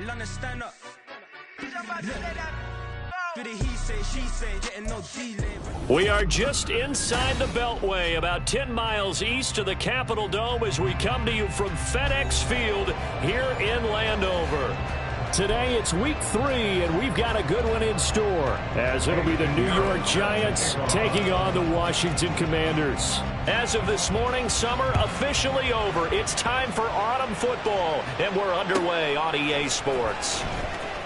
You'll understand up. Through the he say, she say, getting no delay. We are just inside the Beltway, about 10 miles east of the Capitol Dome as we come to you from FedEx Field here in Landover. Today it's week 3, and we've got a good one in store, as it'll be the New York Giants taking on the Washington Commanders. As of this morning, summer officially over. It's time for autumn football, and we're underway on EA Sports.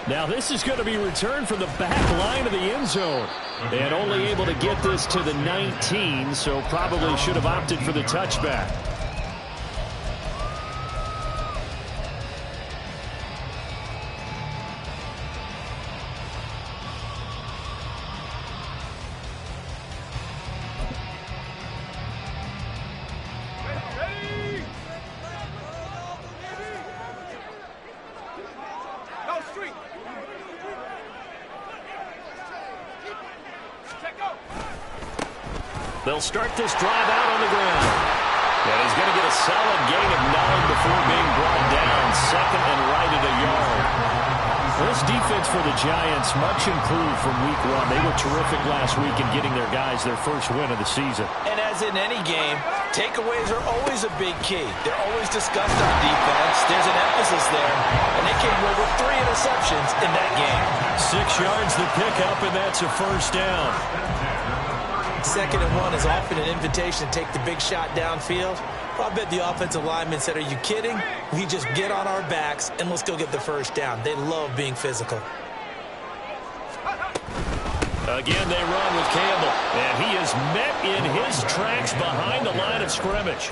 Now this is going to be returned from the back line of the end zone, and only able to get this to the 19, so probably should have opted for the touchback. They'll start this drive out on the ground. And he's going to get a solid gain of 9 before being brought down. Second and right at a yard. This defense for the Giants, much improved from week 1. They were terrific last week in getting their guys their first win of the season. And as in any game, takeaways are always a big key. They're always discussed on defense. There's an emphasis there. And they came away with 3 interceptions in that game. 6 yards the pickup, and that's a first down. 2nd and 1 is often an invitation to take the big shot downfield. Well, I bet the offensive lineman said, are you kidding? We just get on our backs and let's go get the first down. They love being physical. Again, they run with Campbell, and he is met in his tracks behind the line of scrimmage.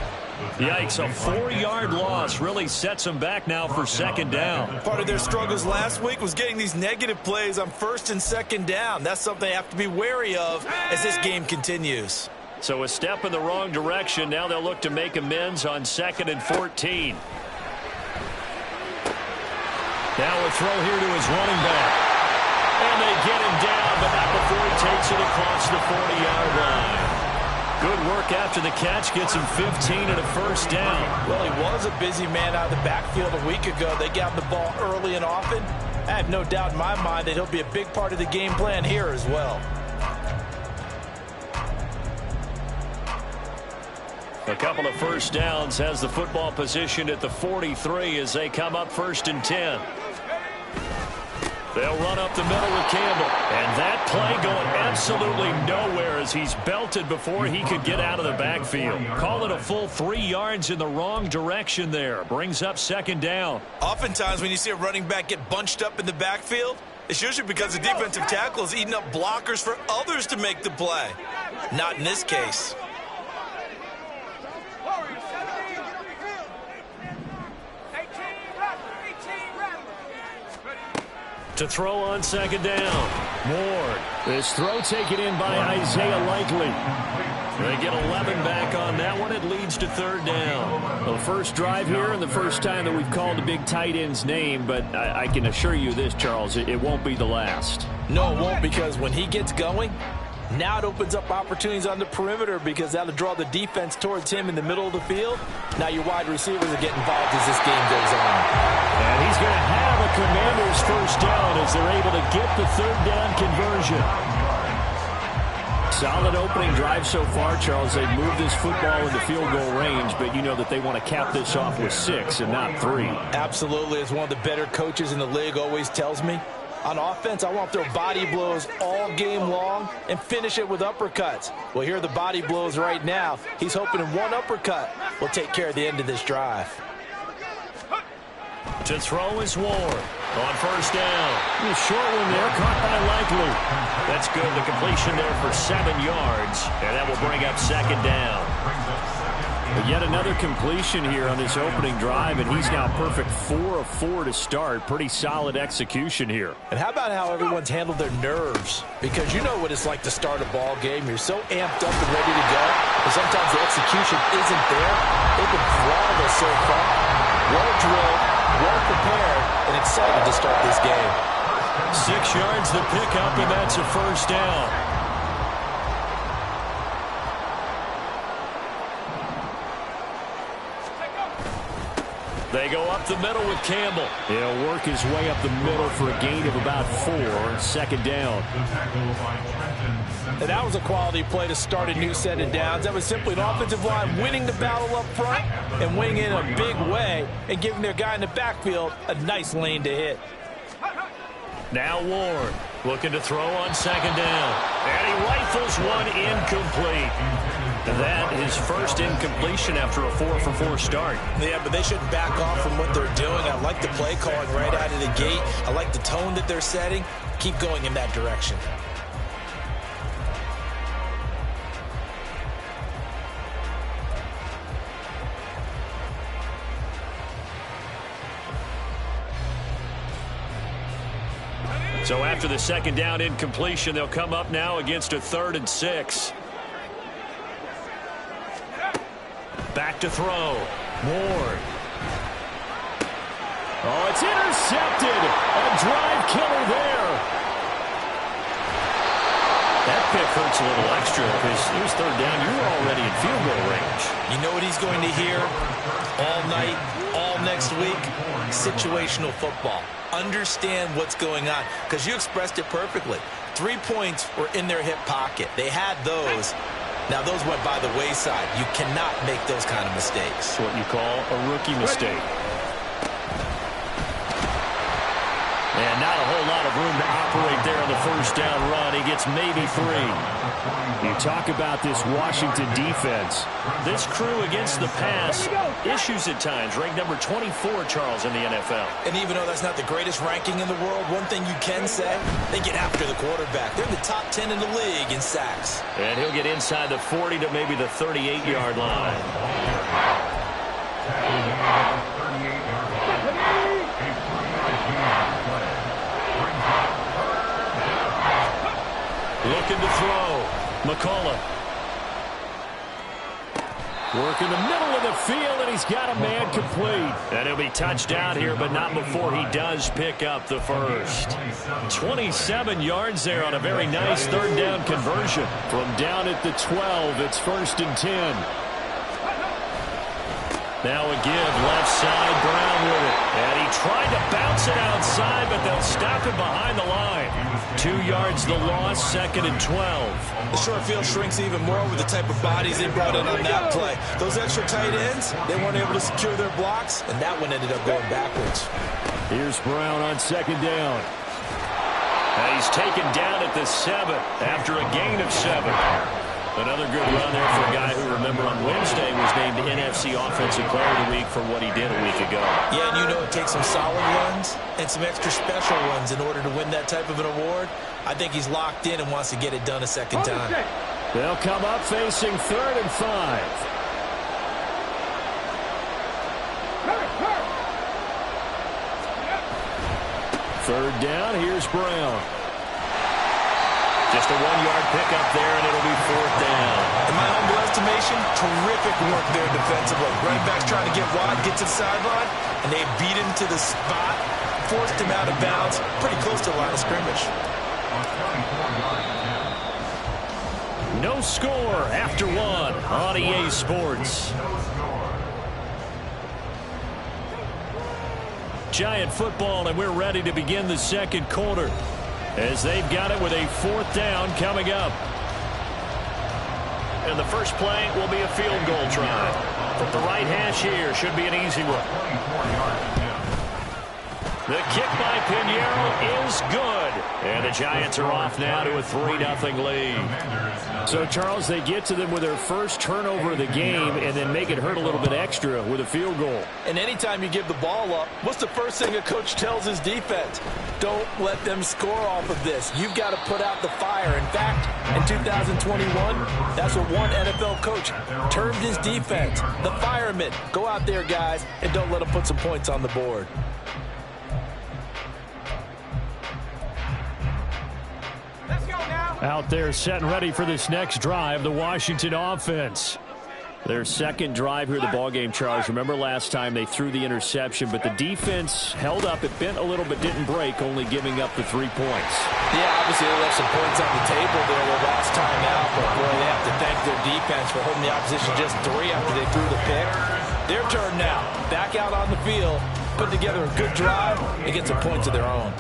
Yikes, a 4-yard loss really sets them back now for 2nd down. Part of their struggles last week was getting these negative plays on 1st and 2nd down. That's something they have to be wary of as this game continues. So a step in the wrong direction. Now they'll look to make amends on 2nd and 14. Now a throw here to his running back. And they get him down, but not before he takes it across the 40-yard line. Good work after the catch, gets him 15 and a first down. Well, he was a busy man out of the backfield a week ago. They got the ball early and often. I have no doubt in my mind that he'll be a big part of the game plan here as well. A couple of first downs, has the football positioned at the 43 as they come up 1st and 10. They'll run up the middle with Campbell. And that play going absolutely nowhere as he's belted before he could get out of the backfield. Call it a full 3 yards in the wrong direction there. Brings up 2nd down. Oftentimes when you see a running back get bunched up in the backfield, it's usually because the defensive tackle is eating up blockers for others to make the play. Not in this case. To throw on 2nd down. Ward. This throw taken in by Isaiah Likely. They get 11 back on that one. It leads to 3rd down. Well, the first drive here and the first time that we've called a big tight end's name, but I can assure you this, Charles, it won't be the last. No, it won't, because when he gets going, now it opens up opportunities on the perimeter because that'll draw the defense towards him in the middle of the field. Now your wide receivers are getting involved as this game goes on. And he's going to have a Commanders first down as they're able to get the 3rd down conversion. Solid opening drive so far, Charles. They've moved this football into field goal range, but you know that they want to cap this off with 6 and not 3. Absolutely. As one of the better coaches in the league always tells me, on offense, I want their body blows all game long and finish it with uppercuts. Well, here are the body blows right now. He's hoping in one uppercut will take care of the end of this drive. To throw is Ward on 1st down. A short one there, caught by Likely. That's good. The completion there for 7 yards, and that will bring up 2nd down. But yet another completion here on this opening drive, and he's now perfect 4 of 4 to start. Pretty solid execution here. And how about how everyone's handled their nerves? Because you know what it's like to start a ball game. You're so amped up and ready to go, but sometimes the execution isn't there. They've been flawless so far. Well drilled, well prepared, and excited to start this game. 6 yards the pickup, and that's a first down. They go up the middle with Campbell. He'll work his way up the middle for a gain of about 4. Second down. And that was a quality play to start a new set of downs. That was simply an offensive line winning the battle up front and winning it in a big way and giving their guy in the backfield a nice lane to hit. Now Ward looking to throw on second down. And he rifles one incomplete. That is first incompletion after a 4-for-4 start. Yeah, but they shouldn't back off from what they're doing. I like the play calling right out of the gate. I like the tone that they're setting. Keep going in that direction. So after the second down incompletion, they'll come up now against a 3rd and 6. Back to throw. Ward. Oh, it's intercepted. A drive killer there. That pick hurts a little extra because it was 3rd down. You were already in field goal range. You know what he's going to hear all night, all next week? Situational football. Understand what's going on because you expressed it perfectly. 3 points were in their hip pocket. They had those. Now, those went by the wayside. You cannot make those kind of mistakes. It's what you call a rookie mistake. And not a whole lot of room to operate there on the first down run. He gets maybe 3. You talk about this Washington defense. This crew against the pass, issues at times. Ranked number 24, Charles, in the NFL. And even though that's not the greatest ranking in the world, one thing you can say, they get after the quarterback. They're in the top 10 in the league in sacks. And he'll get inside the 40 to maybe the 38-yard line. Looking to throw. McCullough. Work in the middle of the field, and he's got a man complete. And he'll be touched out here, but not before he does pick up the first. 27 yards there on a very nice 3rd down conversion. From down at the 12, it's 1st and 10. Now a give, left side, Brown with it. And he tried to bounce it outside, but they'll stop him behind the line. 2 yards the loss, 2nd and 12. The short field shrinks even more with the type of bodies they brought in on that play. Those extra tight ends, they weren't able to secure their blocks, and that one ended up going backwards. Here's Brown on 2nd down. And he's taken down at the 7 after a gain of 7. Another good run there for a guy who, remember, on Wednesday was named NFC Offensive Player of the Week for what he did a week ago. Yeah, and you know it takes some solid runs and some extra special runs in order to win that type of an award. I think he's locked in and wants to get it done a second time. They'll come up facing 3rd and 5. Third down, here's Brown. Just a 1-yard pickup there, and it'll be 4th down. In my humble estimation, terrific work there defensively. Running back's trying to get wide, get to the sideline, and they beat him to the spot, forced him out of bounds, pretty close to the line of scrimmage. No score after 1 on EA Sports. Giant football, and we're ready to begin the second quarter, as they've got it with a 4th down coming up. And the first play will be a field goal try. From the right hash here, should be an easy one. The kick by Pinheiro is good. And the Giants are off now to a 3-0 lead. So, Charles, they get to them with their first turnover of the game and then make it hurt a little bit extra with a field goal. And anytime you give the ball up, what's the first thing a coach tells his defense? Don't let them score off of this. You've got to put out the fire. In fact, in 2021, that's what one NFL coach termed his defense. The firemen. Go out there, guys, and don't let them put some points on the board. Out there set and ready for this next drive, the Washington offense. Their second drive here of the ballgame, Charles. Remember last time they threw the interception, but the defense held up. It bent a little but didn't break, only giving up the 3 points. Yeah, obviously they left some points on the table there the last time out, but boy, they have to thank their defense for holding the opposition just 3 after they threw the pick. Their turn now. back out on the field, put together a good drive, and get some points of their own.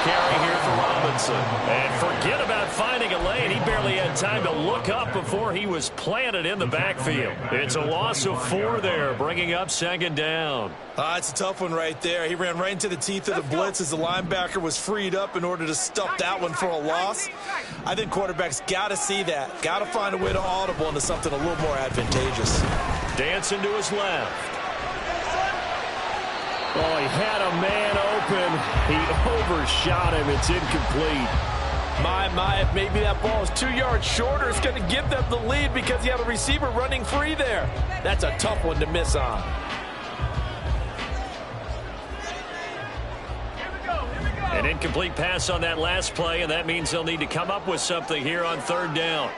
Carry here for Robinson. And forget about finding a lane. He barely had time to look up before he was planted in the backfield. It's a loss of 4 there, bringing up second down. It's a tough one right there. He ran right into the teeth of the blitz as the linebacker was freed up in order to stuff that one for a loss. I think quarterbacks got to see that. Got to find a way to audible into something a little more advantageous. Dancing to his left. Oh, he had a man open. He overshot him. It's incomplete. My, if maybe that ball is 2 yards shorter, it's going to give them the lead because you have a receiver running free there. That's a tough one to miss on. An incomplete pass on that last play, and that means they'll need to come up with something here on third down.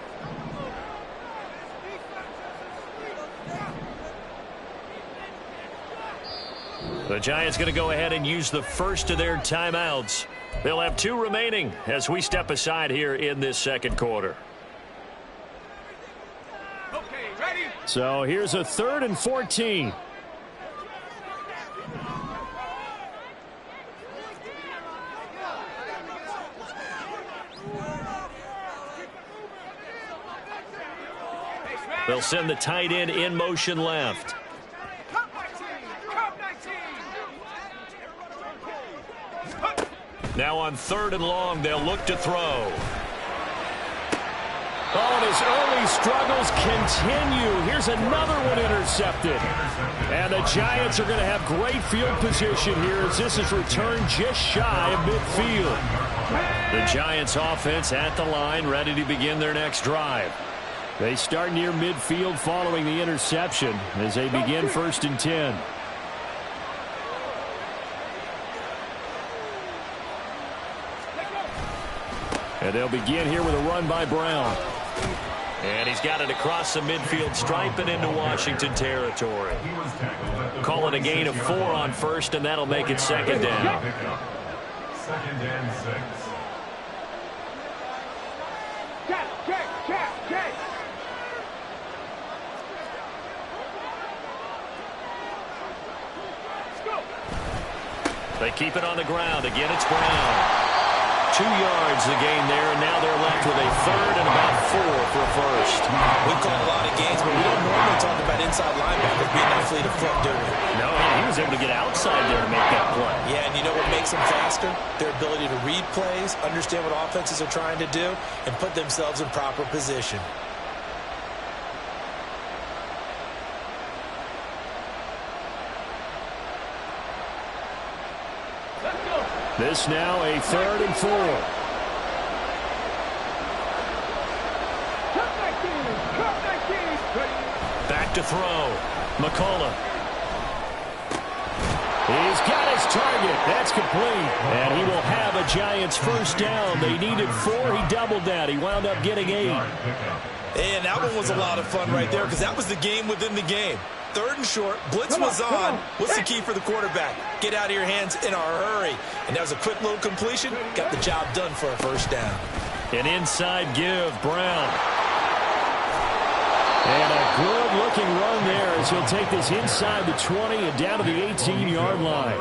The Giants going to go ahead and use the first of their timeouts. They'll have 2 remaining as we step aside here in this second quarter. Okay, ready? So here's a 3rd and 14. They'll send the tight end in motion left. Now on 3rd and long, they'll look to throw. Oh, and his early struggles continue. Here's another one intercepted. And the Giants are going to have great field position here as this is returned just shy of midfield. The Giants offense at the line, ready to begin their next drive. They start near midfield following the interception as they begin 1st and 10. And they'll begin here with a run by Brown. And he's got it across the midfield stripe and into Washington territory. Call it a gain of 4 on 1st, and that'll make it 2nd down. 2nd and 6. They keep it on the ground. Again, it's Brown. 2 yards the gain there, and now they're left with a 3rd and about 4 for a first. We've called a lot of games, but we don't normally talk about inside linebackers being that fleet of foot, do we? No, he was able to get outside there to make that play. Yeah, and you know what makes them faster? Their ability to read plays, understand what offenses are trying to do, and put themselves in proper position. This now a 3rd and 4. Back to throw. McCullough. He's got his target. That's complete. And he will have a Giants 1st down. They needed 4. He doubled that. He wound up getting 8. And that one was a lot of fun right there because that was the game within the game. 3rd and short, blitz was on. What's the key for the quarterback? Get out of your hands in a hurry. And that was a quick little completion. Got the job done for a 1st down. An inside give, Brown. And a good-looking run there as he'll take this inside the 20 and down to the 18-yard line.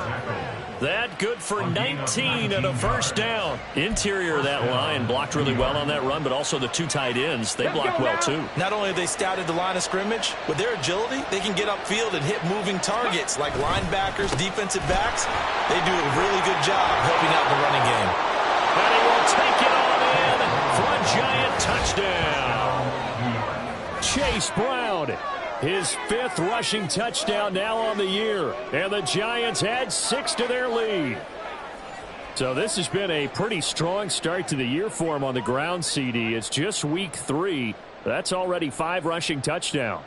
That good for 19 and a 1st down. Interior of that line blocked really well on that run, but also the 2 tight ends, they blocked well too. Not only have they scouted the line of scrimmage, with their agility, they can get upfield and hit moving targets like linebackers, defensive backs. They do a really good job helping out in the running game. And he will take it on in for a Giant touchdown. Chase Brown. His 5th rushing touchdown now on the year. And the Giants add 6 to their lead. So this has been a pretty strong start to the year for him on the ground, CD. It's just week 3. That's already 5 rushing touchdowns.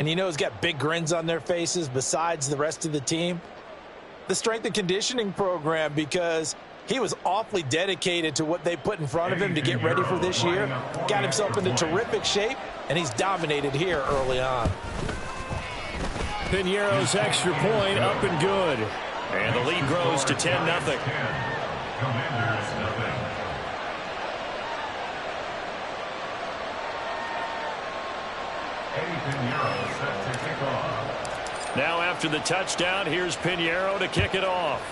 And you know he's got big grins on their faces besides the rest of the team. The strength and conditioning program, because he was awfully dedicated to what they put in front of him to get ready for this year. Got himself into terrific shape, and he's dominated here early on. Piñeiro's extra point up and good. And the lead grows to 10-0. set to kick off. Now after the touchdown, here's Pinheiro to kick it off.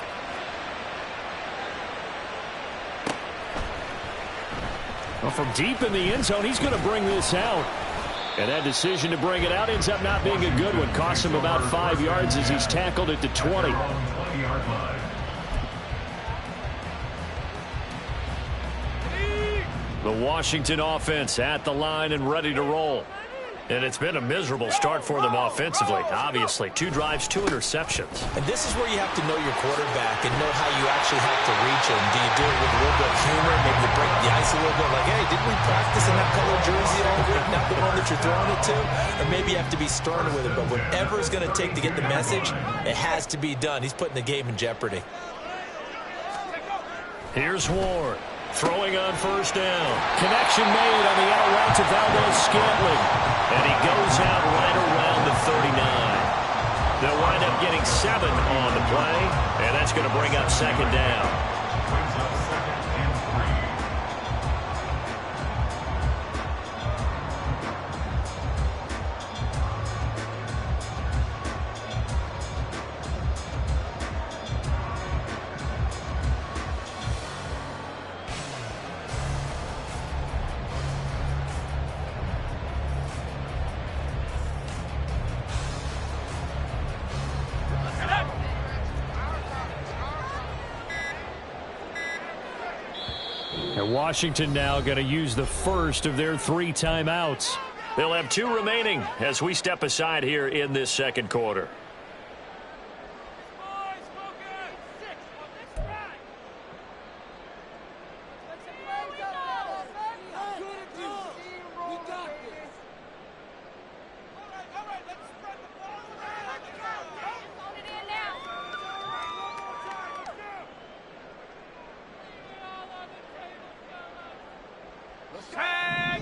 Well, from deep in the end zone, he's going to bring this out. And that decision to bring it out ends up not being a good one. Costs him about 5 yards as he's tackled at the 20. The Washington offense at the line and ready to roll. And it's been a miserable start for them offensively. Obviously, 2 drives, 2 interceptions. And this is where you have to know your quarterback and know how you actually have to reach him. Do you do it with a little bit of humor? Maybe you break the ice a little bit. Like, hey, didn't we practice in that color jersey all week? Not the one that you're throwing it to? Or maybe you have to be stern with it. But whatever it's going to take to get the message, it has to be done. He's putting the game in jeopardy. Here's Ward. Throwing on first down. Connection made on the out route to Valdez-Scantling. And he goes out right around the 39. They'll wind up getting 7 on the play. And that's going to bring up second down. And Washington now going to use the first of their 3 timeouts. They'll have 2 remaining as we step aside here in this second quarter.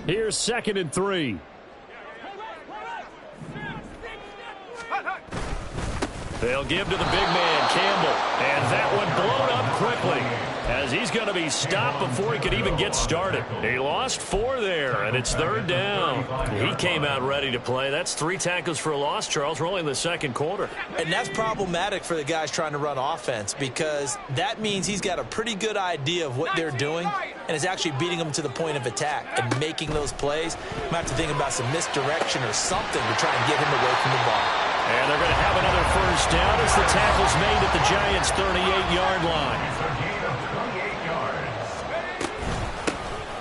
Here's 2nd and 3. They'll give to the big man, Campbell. And that one blown up quickly as he's going to be stopped before he could even get started. He lost 4 there, and it's 3rd down. He came out ready to play. That's 3 tackles for a loss, Charles. We're only in the second quarter. And that's problematic for the guys trying to run offense because that means he's got a pretty good idea of what they're doing and is actually beating them to the point of attack and making those plays. Might have to think about some misdirection or something to try and get him away from the ball. And they're going to have another first down as the tackle's made at the Giants' 38-yard line.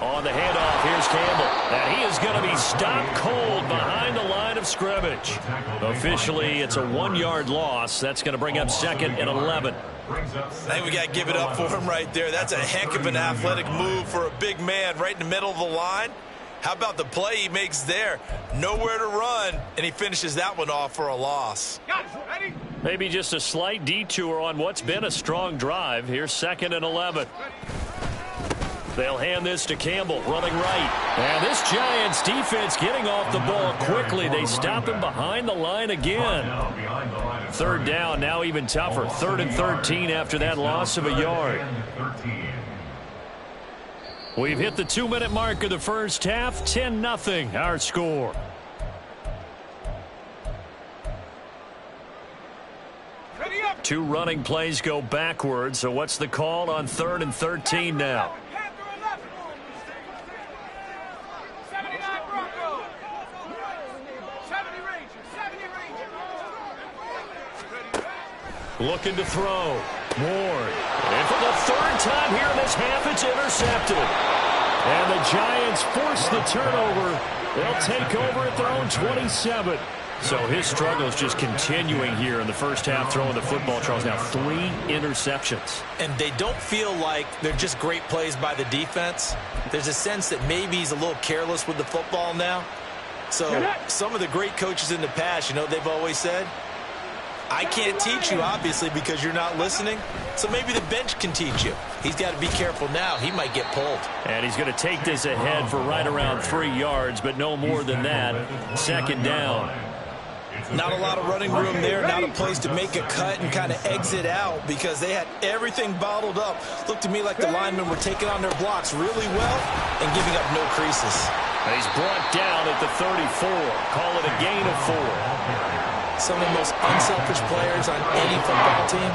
On the handoff, here's Campbell. And he is going to be stopped cold behind the line of scrimmage. Officially, it's a 1-yard loss. That's going to bring up 2nd and 11. I think we got to give it up for him right there. That's a heck of an athletic move for a big man right in the middle of the line. How about the play he makes there? Nowhere to run, and he finishes that one off for a loss. Maybe just a slight detour on what's been a strong drive. Here's 2nd and 11. They'll hand this to Campbell, running right. And this Giants defense getting off the ball quickly. They stop him behind the line again. 3rd down, now even tougher. 3rd and 13 after that loss of a yard. We've hit the 2-minute mark of the first half. 10-0 our score. Two running plays go backwards. So what's the call on 3rd and 13 now? Looking to throw. Ward. And for the 3rd time here in this half, it's intercepted. And the Giants force the turnover. They'll take over at their own 27. So his struggle is just continuing here in the first half, throwing the football. Charles, now 3 interceptions. And they don't feel like they're just great plays by the defense. There's a sense that maybe he's a little careless with the football now. So some of the great coaches in the past, you know, they've always said, I can't teach you, obviously, because you're not listening. So maybe the bench can teach you. He's got to be careful now. He might get pulled. And he's going to take this ahead for right around 3 yards, but no more than that. 2nd down. Not a lot of running room there, not a place to make a cut and kind of exit out because they had everything bottled up. Looked to me like the linemen were taking on their blocks really well and giving up no creases. He's brought down at the 34. Call it a gain of 4. Some of the most unselfish players on any football team,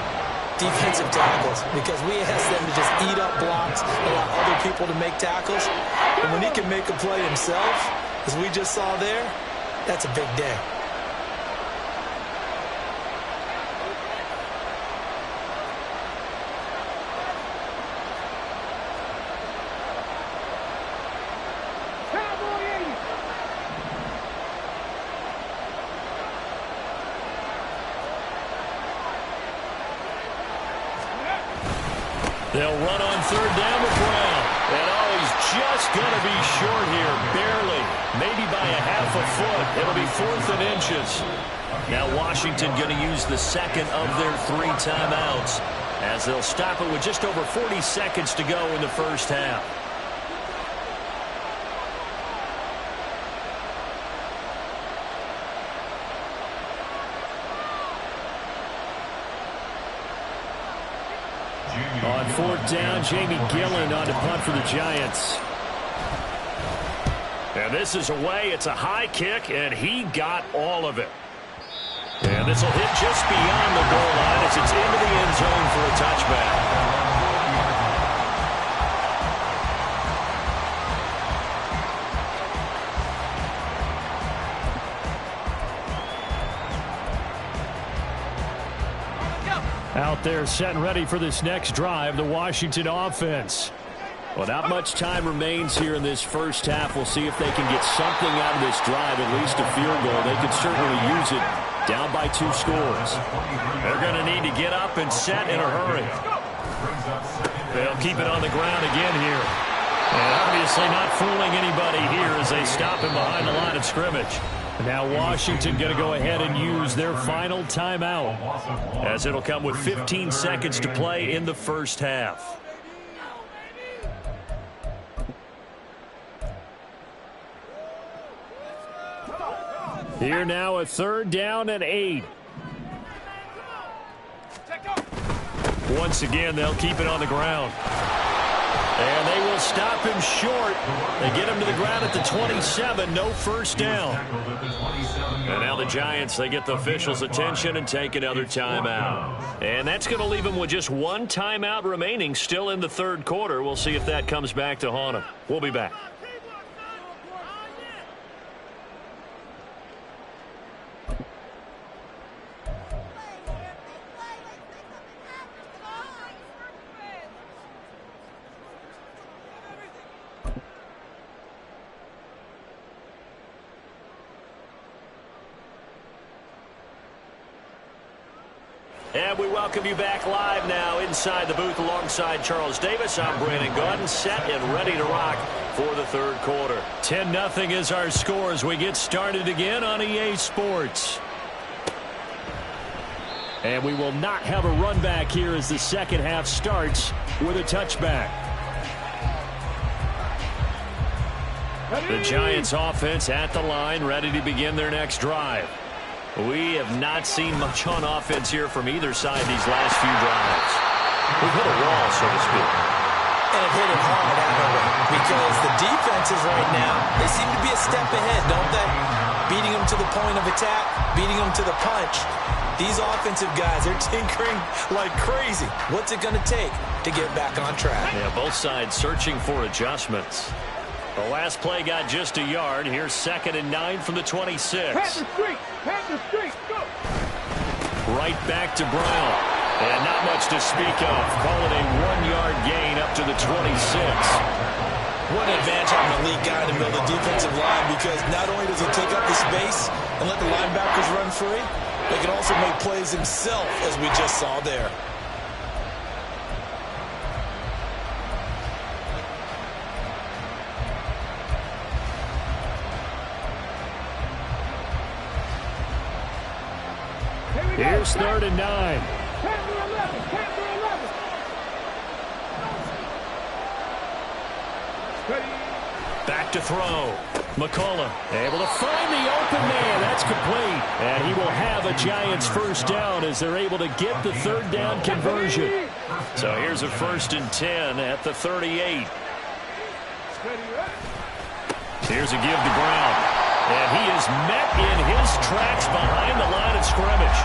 defensive tackles, because we ask them to just eat up blocks, allow other people to make tackles. And when he can make a play himself, as we just saw there, that's a big day. They'll run on third down with Brown. And he's just going to be short here, barely. Maybe by a half a foot. It'll be 4th and inches. Now Washington going to use the second of their 3 timeouts as they'll stop it with just over 40 seconds to go in the first half. On 4th down, Jamie Gillen on to punt for the Giants. And this is away. It's a high kick, and he got all of it. And this will hit just beyond the goal line as it's into the end zone for a touchback. Out there set and ready for this next drive, the Washington offense. Well, not much time remains here in this first half. We'll see if they can get something out of this drive, at least a field goal. They could certainly use it down by 2 scores. They're going to need to get up and set in a hurry. They'll keep it on the ground again here. And obviously not fooling anybody here as they stop him behind the line of scrimmage. Now Washington going to go ahead and use their final timeout as it'll come with 15 seconds to play in the first half. Here now, a 3rd down and 8. Once again, they'll keep it on the ground. And they will stop him short. They get him to the ground at the 27. No first down. And now the Giants, they get the officials' attention and take another timeout. And that's going to leave them with just 1 timeout remaining still in the 3rd quarter. We'll see if that comes back to haunt them. We'll be back. And we welcome you back live now inside the booth alongside Charles Davis. I'm Brandon Gaudin, set and ready to rock for the 3rd quarter. 10-0 is our score as we get started again on EA Sports. And we will not have a run back here as the second half starts with a touchback. The Giants offense at the line, ready to begin their next drive. We have not seen much on offense here from either side these last few drives. We've hit a wall, so to speak. And it hit it hard, haven't we? Because the defenses right now, they seem to be a step ahead, don't they? Beating them to the point of attack, beating them to the punch. These offensive guys, they're tinkering like crazy. What's it going to take to get back on track? Yeah, both sides searching for adjustments. The last play got just a yard. Here's 2nd and 9 from the 26. Go. Right back to Brown. And not much to speak of. Call it a 1-yard gain up to the 26. What an advantage having an elite guy in the middle of the defensive line, because not only does he take up the space and let the linebackers run free, but he can also make plays himself, as we just saw there. Here's 3rd and 9. Back to throw. McCullough able to find the open man. That's complete. And he will have a Giants first down as they're able to get the 3rd down conversion. So here's a 1st and 10 at the 38. Here's a give to Brown. And he is met in his tracks behind the line of scrimmage.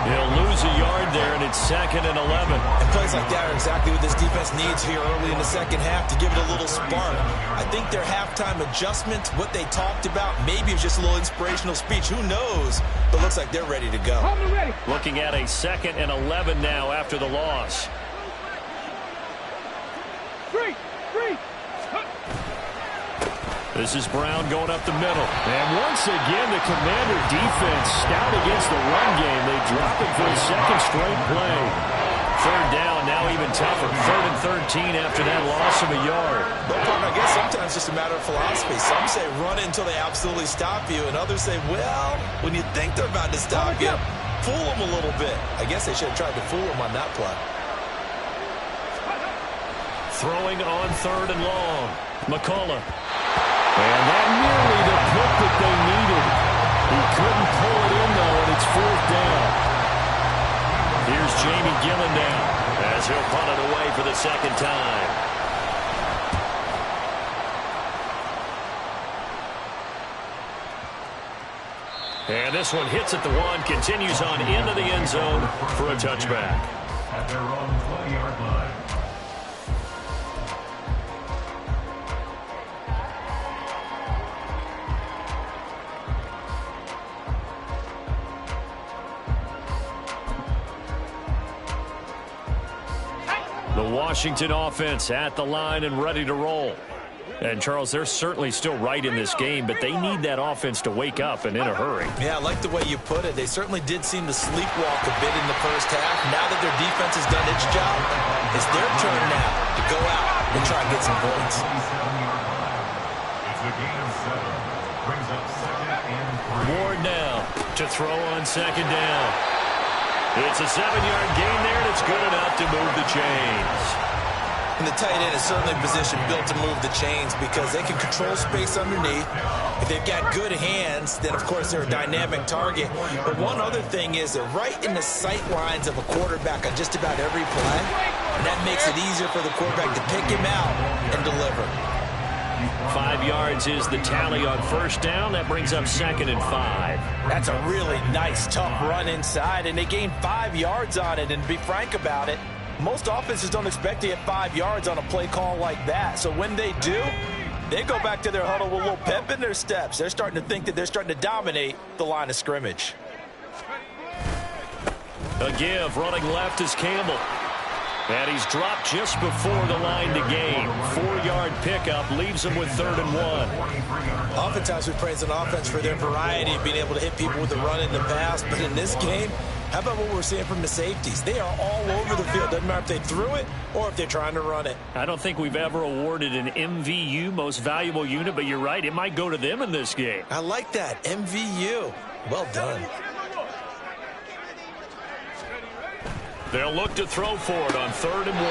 He'll lose a yard there, and it's 2nd and 11. And plays like that are exactly what this defense needs here early in the second half to give it a little spark. I think their halftime adjustment, what they talked about, maybe it was just a little inspirational speech. Who knows? But looks like they're ready to go. Looking at a 2nd and 11 now after the loss. Three. This is Brown going up the middle. And once again, the Commander defense stout against the run game. They drop it for a second straight play. 3rd down, now even tougher. 3rd and 13 after that loss of a yard. No problem. I guess sometimes it's just a matter of philosophy. Some say run it until they absolutely stop you, and others say, well, when you think they're about to stop you, fool them a little bit. I guess they should have tried to fool them on that play. Throwing on 3rd and long. McCullough. And that nearly the pick that they needed. He couldn't pull it in, though, and it's 4th down. Here's Jamie Gillen down as he'll punt it away for the 2nd time. And this one hits at the 1, continues on into the end zone for a touchback. At their own 20-yard line. The Washington offense at the line and ready to roll. And, Charles, they're certainly still right in this game, but they need that offense to wake up and in a hurry. Yeah, I like the way you put it. They certainly did seem to sleepwalk a bit in the first half. Now that their defense has done its job, it's their turn now to go out and try and get some points. It's a gain of 7. Brings up 2nd and 3. Ward now to throw on 2nd down. It's a 7-yard gain there, and it's good enough to move the chains. And the tight end is certainly a position built to move the chains because they can control space underneath. If they've got good hands, then, of course, they're a dynamic target. But one other thing is they're right in the sight lines of a quarterback on just about every play, and that makes it easier for the quarterback to pick him out and deliver. 5 yards is the tally on 1st down. That brings up 2nd and 5. That's a really nice, tough run inside, and they gained 5 yards on it. And to be frank about it, most offenses don't expect to get 5 yards on a play call like that. So when they do, they go back to their huddle with a little pep in their steps. They're starting to think that they're starting to dominate the line of scrimmage. A give, running left is Campbell. And he's dropped just before the line to gain. 4-yard pickup leaves him with 3rd and 1. Oftentimes we praise an offense for their variety of being able to hit people with the run in the pass. But in this game, how about what we're seeing from the safeties? They are all over the field. Doesn't matter if they threw it or if they're trying to run it. I don't think we've ever awarded an MVU, most valuable unit, but you're right. It might go to them in this game. I like that. MVU. Well done. They'll look to throw for it on 3rd and 1.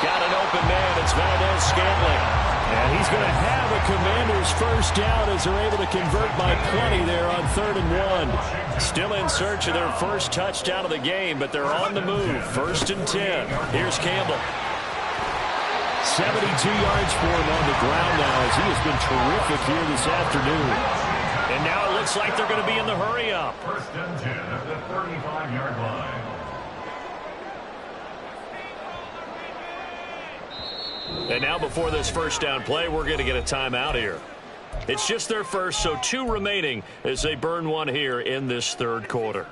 Got an open man. It's Valdez-Scantling. And he's going to have a Commander's 1st down as they're able to convert by plenty there on 3rd and 1. Still in search of their first touchdown of the game, but they're on the move. 1st and 10. Here's Campbell. 72 yards for him on the ground now as he has been terrific here this afternoon. And now it looks like they're going to be in the hurry-up. 1st and 10 at the 35-yard line. And now before this 1st down play, we're going to get a timeout here. It's just their first, so 2 remaining as they burn one here in this 3rd quarter.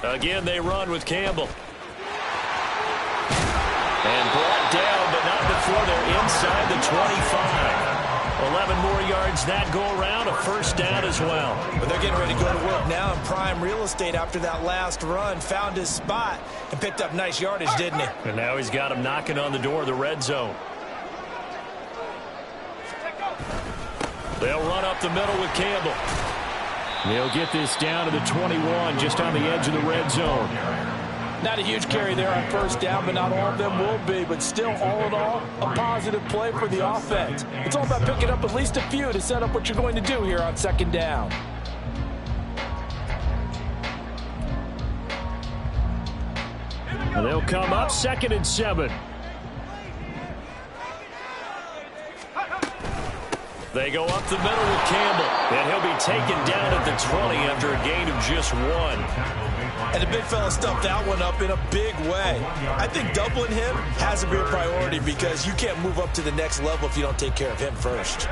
Again, they run with Campbell. And brought down, but not before they're inside the 25. 11 more yards that go around, a 1st down as well. But they're getting ready to go to work now in prime real estate after that last run. Found his spot and picked up nice yardage, didn't he? And now he's got him knocking on the door of the red zone. They'll run up the middle with Campbell. They'll get this down to the 21, just on the edge of the red zone. Not a huge carry there on 1st down, but not all of them will be. But still, all in all, a positive play for the offense. It's all about picking up at least a few to set up what you're going to do here on 2nd down. And they'll come up 2nd and 7. They go up the middle with Campbell, and he'll be taken down at the 20 after a gain of just 1. And the big fella stuffed that one up in a big way. I think doubling him has to be a priority because you can't move up to the next level if you don't take care of him first.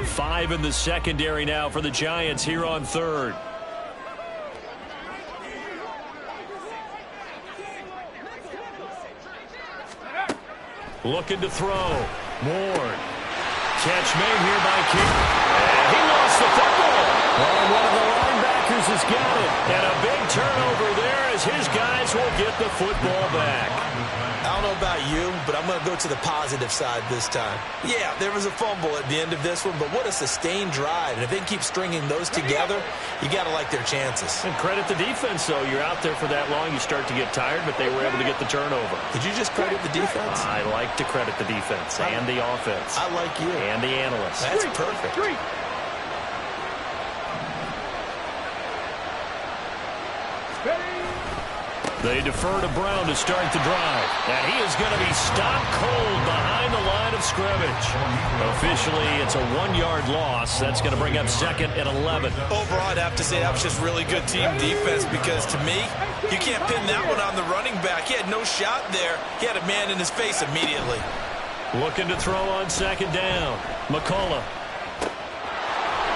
5 in the secondary now for the Giants here on 3rd. Looking to throw. Ward. Catch made here by King. And he lost the football. Oh, one of the linebackers has got it. And a big turnover there as his guys will get the football back. I don't know about you, but I'm going to go to the positive side this time. Yeah, there was a fumble at the end of this one, but what a sustained drive. And if they keep stringing those together, you got to like their chances. And credit the defense, though. You're out there for that long, you start to get tired, but they were able to get the turnover. Did you just credit the defense? I like to credit the defense and the offense. I like you. And the analysts. That's perfect. They defer to Brown to start the drive. And he is going to be stopped cold behind the line of scrimmage. Officially, it's a 1-yard loss. That's going to bring up 2nd and 11. Overall, I'd have to say that was just really good team defense because, to me, you can't pin that one on the running back. He had no shot there. He had a man in his face immediately. Looking to throw on 2nd down. McCullough.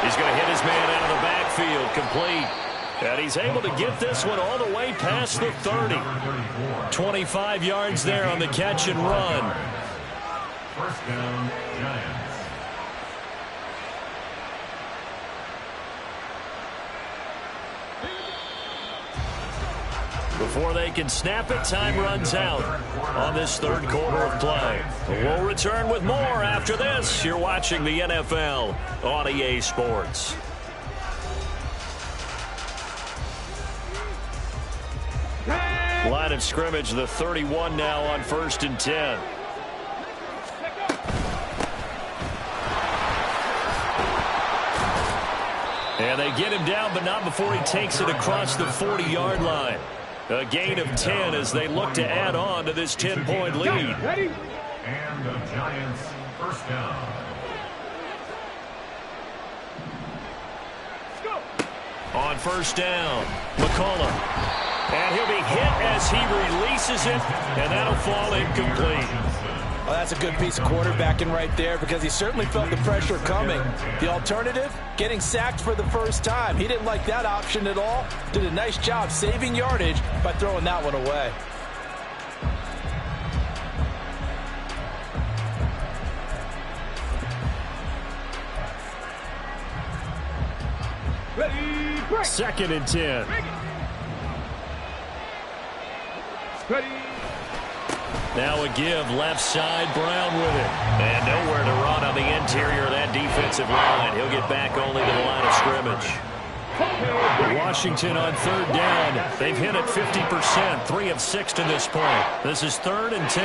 He's going to hit his man out of the backfield. Complete. And he's able to get this one all the way past the 30. 25 yards there on the catch and run. 1st down, Giants. Before they can snap it, time runs out on this 3rd quarter of play. We'll return with more after this. You're watching the NFL on EA Sports. Line of scrimmage, the 31 now on 1st and 10. And they get him down, but not before he takes it across the 40-yard line. A gain of 10 as they look to add on to this 10-point lead. And the Giants 1st down. On 1st down, McCullough. And he'll be hit as he releases it, and that'll fall incomplete. Well, that's a good piece of quarterbacking right there because he certainly felt the pressure coming. The alternative, getting sacked for the first time. He didn't like that option at all. Did a nice job saving yardage by throwing that one away. Ready, break. 2nd and 10. Ready. Now a give, left side, Brown with it. And nowhere to run on the interior of that defensive line. He'll get back only to the line of scrimmage. Washington on 3rd down. They've hit it 50%, 3 of 6 to this point. This is 3rd and 10.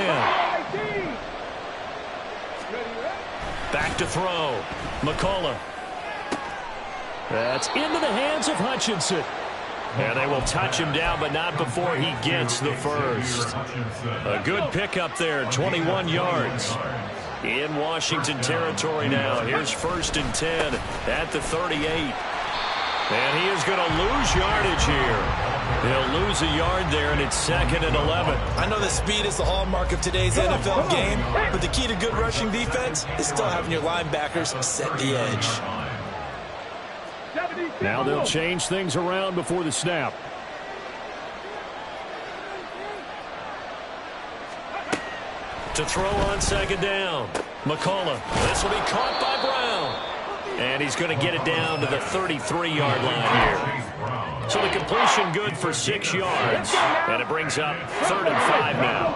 Back to throw. McCullough. That's into the hands of Hutchinson. And they will touch him down, but not before he gets the first. A good pickup there, 21 yards. In Washington territory now. Here's 1st and 10 at the 38. And he is going to lose yardage here. He'll lose a yard there, and it's 2nd and 11. I know that speed is the hallmark of today's NFL game, but the key to good rushing defense is still having your linebackers set the edge. Now they'll change things around before the snap. To throw on 2nd down. McCullough. This will be caught by Brown. And he's going to get it down to the 33-yard line here. So the completion good for 6 yards. And it brings up 3rd and 5 now.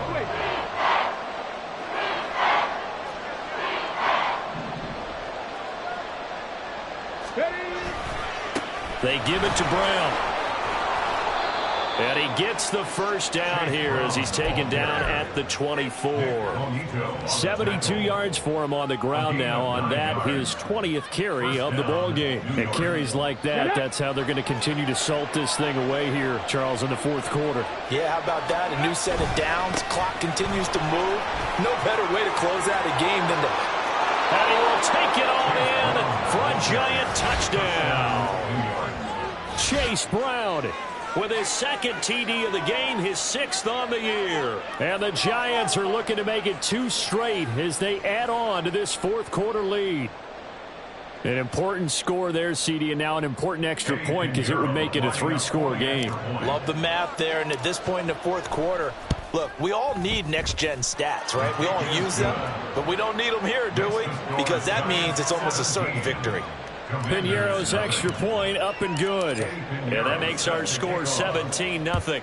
They give it to Brown. And he gets the first down here as he's taken down at the 24. 72 yards for him on the ground now on that, his 20th carry of the ball game. And carries like that, that's how they're going to continue to salt this thing away here, Charles, in the fourth quarter. Yeah, how about that? A new set of downs. Clock continues to move. No better way to close out a game than to... And he will take it all in for a giant touchdown. Chase Brown with his second TD of the game, his 6th on the year. And the Giants are looking to make it 2 straight as they add on to this fourth quarter lead. An important score there, CD, and now an important extra point because it would make it a 3-score game. Love the math there, and at this point in the fourth quarter, look, we all need next-gen stats, right? We all use them, but we don't need them here, do we? Because that means it's almost a certain victory. Piñeiro's extra point up and good. And that makes our score 17-0.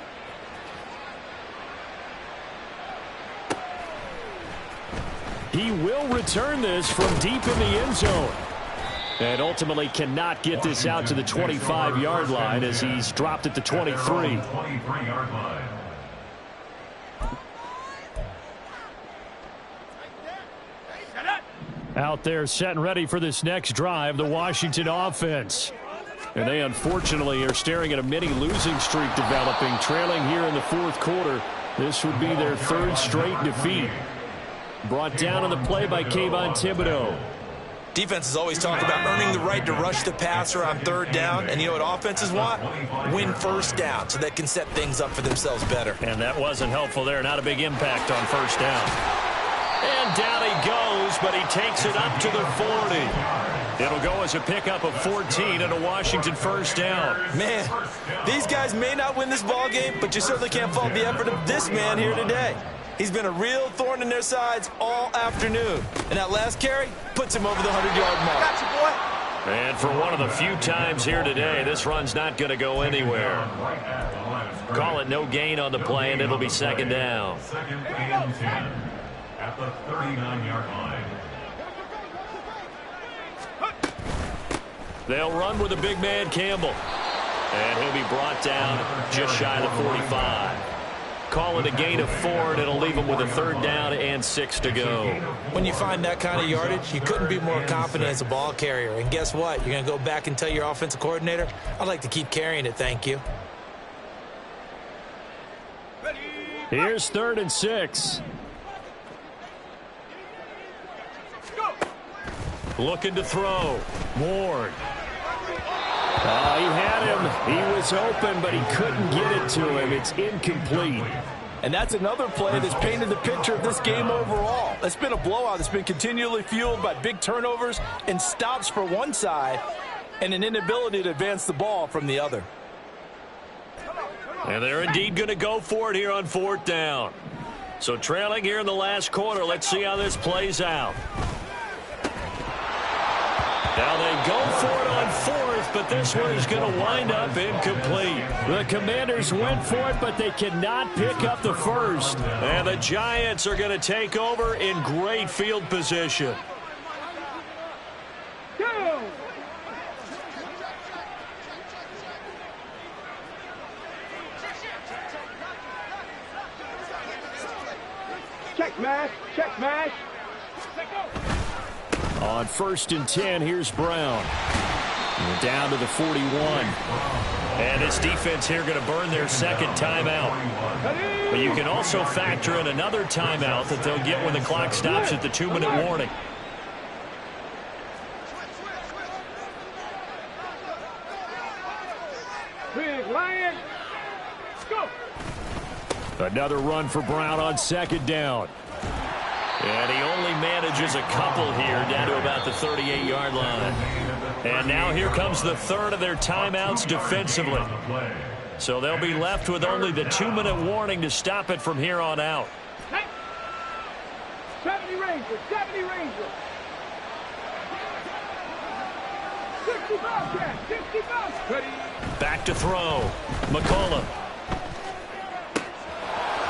He will return this from deep in the end zone. And ultimately cannot get this out to the 25-yard line as he's dropped at the 23. Out there set and ready for this next drive, the Washington offense. And they unfortunately are staring at a mini losing streak developing, trailing here in the fourth quarter. This would be their 3rd straight defeat. Brought down on the play by Kayvon Thibodeau. Defenses always talk about earning the right to rush the passer on 3rd down. And you know what offenses want? Win first down so they can set things up for themselves better. And that wasn't helpful there. Not a big impact on first down. And down he goes, but he takes it up to the 40. It'll go as a pickup of 14 and a Washington first down. Man, these guys may not win this ball game, but you certainly can't fault the effort of this man here today. He's been a real thorn in their sides all afternoon. And that last carry puts him over the 100-yard mark. Got you, boy. And for one of the few times here today, this run's not going to go anywhere. Call it no gain on the play, and it'll be second down. 2nd and 10 at the 39-yard line. They'll run with a big man, Campbell. And he'll be brought down just shy of the 45. Call it a gain of 4, and it'll leave him with a 3rd down and 6 to go. When you find that kind of yardage, you couldn't be more confident as a ball carrier. And guess what? You're going to go back and tell your offensive coordinator, I'd like to keep carrying it, thank you. Here's 3rd and 6. Looking to throw. Ward. He had him. He was open, but he couldn't get it to him. It's incomplete. And that's another play that's painted the picture of this game overall. It's been a blowout that's been continually fueled by big turnovers and stops for one side and an inability to advance the ball from the other. And they're indeed going to go for it here on 4th down. So trailing here in the last quarter, let's see how this plays out. Now they go for it on 4th, but this one is going to wind up incomplete. The Commanders went for it, but they cannot pick up the first. And the Giants are going to take over in great field position. Go! Check smash, check smash. On 1st and 10, here's Brown. And down to the 41. And this defense here going to burn their 2nd timeout. But you can also factor in another timeout that they'll get when the clock stops at the 2-minute warning. Big Lion. Go! Another run for Brown on 2nd down. And he only manages a couple here down to about the 38-yard line. And now here comes the 3rd of their timeouts defensively. So they'll be left with only the 2-minute warning to stop it from here on out. 70 Rangers, 70 Rangers. 60 Bobcats, 60 Bobcats. Ready. Back to throw. McCullough.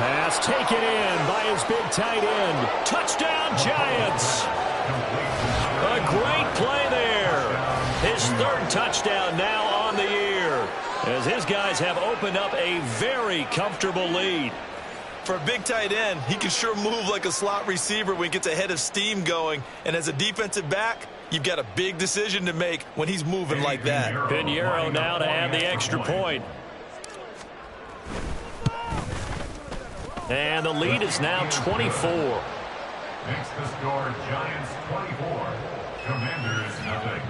Pass taken in by his big tight end. Touchdown, Giants. A great play there. His 3rd touchdown now on the year. as his guys have opened up a very comfortable lead. For a big tight end, he can sure move like a slot receiver when he gets a head of steam going. And as a defensive back, you've got a big decision to make when he's moving like that. Pinheiro now to add the extra point. And the lead is now 24. Makes the score Giants 24, Commanders nothing.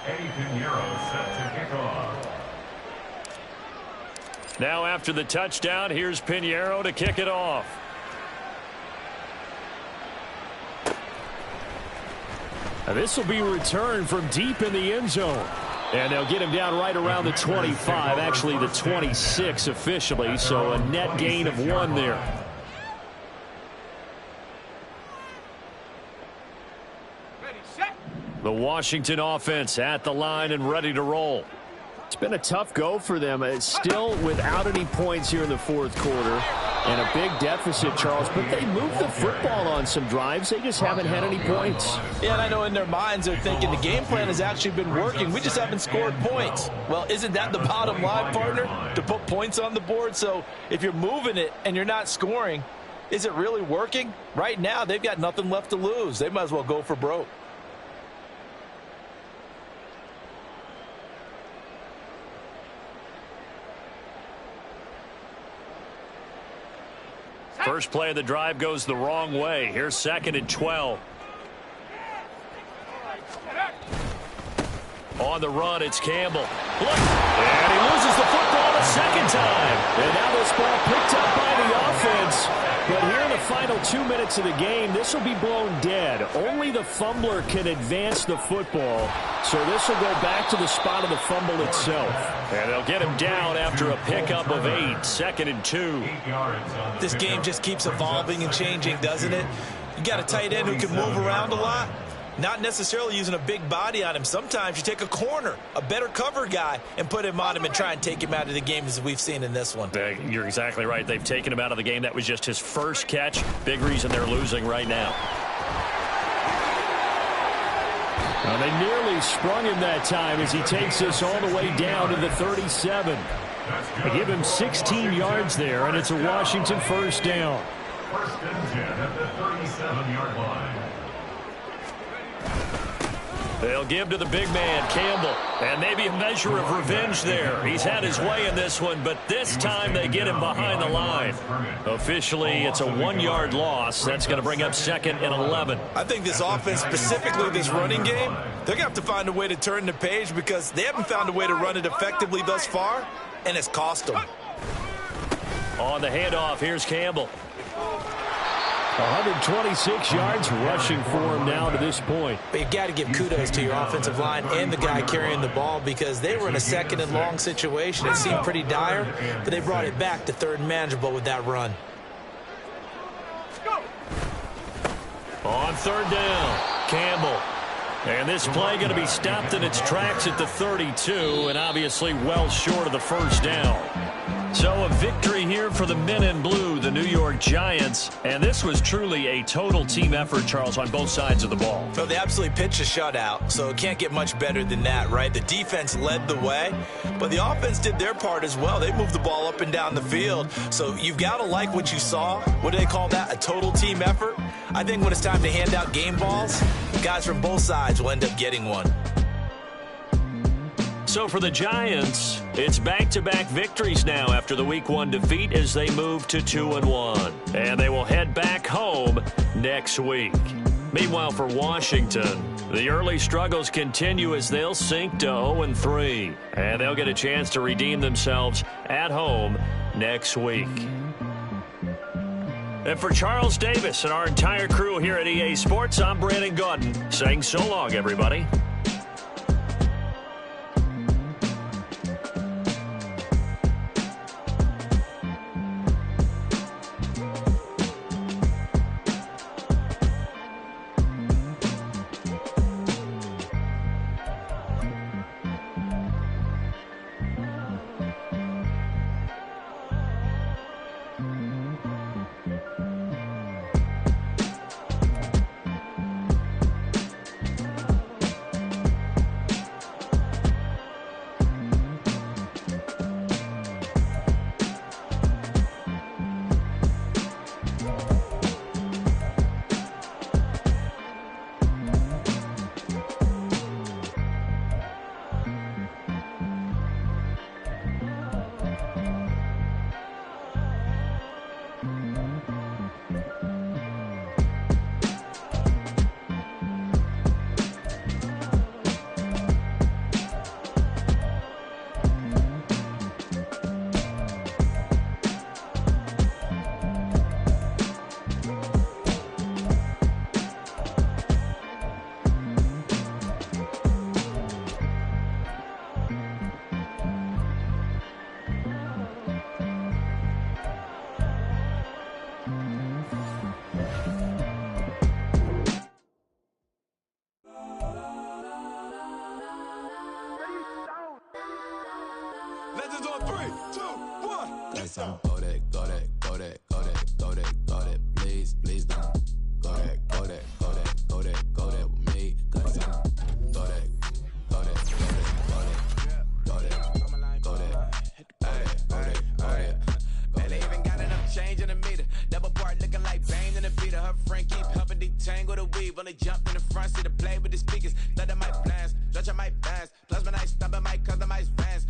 Eddie Pinheiro set to kick off. Now after the touchdown, here's Pinheiro to kick it off. Now this will be returned from deep in the end zone. And they'll get him down right around the 25, actually the 26 officially, so a net gain of 1 there. The Washington offense at the line and ready to roll. It's been a tough go for them. It's still without any points here in the fourth quarter. And a big deficit, Charles. But they moved the football on some drives. They just haven't had any points. Yeah, and I know in their minds they're thinking the game plan has actually been working. We just haven't scored points. Well, isn't that the bottom line, partner? To put points on the board? So if you're moving it and you're not scoring, is it really working? Right now, they've got nothing left to lose. They might as well go for broke. First play of the drive goes the wrong way. Here's 2nd and 12. On the run, it's Campbell. Look, and he loses the football a second time. And now this ball picked up by the offense. But here in the final 2 minutes of the game, this will be blown dead. Only the fumbler can advance the football. So this will go back to the spot of the fumble itself. And they'll get him down after a pickup of 8. 2nd and 2. This game just keeps evolving and changing, doesn't it? You got a tight end who can move around a lot. Not necessarily using a big body on him. Sometimes you take a corner, a better cover guy, and put him on him and try and take him out of the game as we've seen in this one. You're exactly right. They've taken him out of the game. That was just his first catch. Big reason they're losing right now. Well, they nearly sprung him that time as he takes this all the way down to the 37. They give him 16 yards there, and it's a Washington first down. First and 10 at the 37-yard line. They'll give to the big man, Campbell. And maybe a measure of revenge there. He's had his way in this one, but this time they get him behind the line. Officially, it's a 1-yard loss. That's going to bring up 2nd and 11. I think this offense, specifically this running game, they're going to have to find a way to turn the page because they haven't found a way to run it effectively thus far, and it's cost them. On the handoff, here's Campbell. 126 yards rushing for him now to this point. But you've got to give kudos to your offensive line and the guy carrying the ball because they were in a 2nd and long situation. It seemed pretty dire, but they brought it back to 3rd and manageable with that run. On 3rd down, Campbell. And this play going to be stopped in its tracks at the 32, and obviously well short of the first down. So a victory here for the men in blue, the New York Giants. And this was truly a total team effort, Charles, on both sides of the ball. So they absolutely pitched a shutout, so it can't get much better than that, right? The defense led the way, but the offense did their part as well. They moved the ball up and down the field. So you've got to like what you saw. What do they call that? A total team effort? I think when it's time to hand out game balls, guys from both sides will end up getting one. So for the Giants, it's back-to-back victories now after the Week 1 defeat as they move to 2-1. And they will head back home next week. Meanwhile, for Washington, the early struggles continue as they'll sink to 0-3. And they'll get a chance to redeem themselves at home next week. And for Charles Davis and our entire crew here at EA Sports, I'm Brandon Gaudin saying so long, everybody. Madden's on 3, 2, 1. Got some go that, go that, go that, go that, go that, go that. Please, please don't go that, go that, go that, go that, go that with me. Got some go that, go that, go that, go that, go that, go that. Man, they even got enough change in the meter. Double part looking like Bane in the beater. Her friend keep helping detangle the weave. Only jumped in the front seat to play with the speakers. Thought I might blast, judge I might pass. Plus when I stop, I might customize fans.